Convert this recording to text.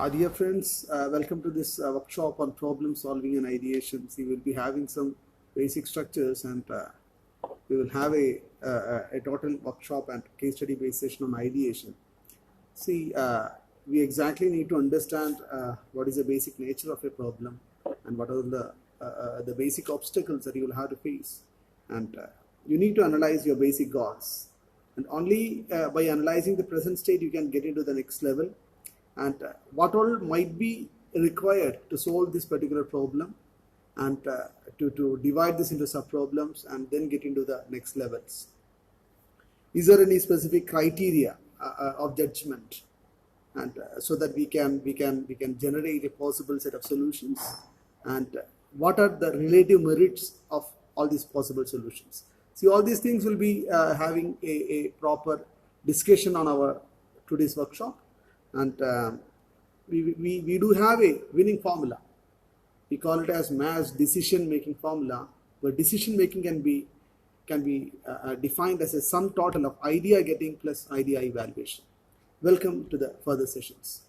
Dear friends, welcome to this workshop on problem solving and ideation. We will be having some basic structures, and we will have a total workshop and case study based session on ideation. We exactly need to understand what is the basic nature of a problem and what are the basic obstacles that you will have to face, and you need to analyze your basic goals, and only by analyzing the present state you can get into the next level, and what all might be required to solve this particular problem, and to divide this into sub problems and then get into the next levels. Is there any specific criteria of judgment, and so that we can generate a possible set of solutions, and what are the relative merits of all these possible solutions? See, all these things will be having a proper discussion on our today's workshop, and we do have a winning formula. We call it as mass decision making formula, where decision making can be defined as a sum total of idea getting plus idea evaluation. Welcome to the further sessions.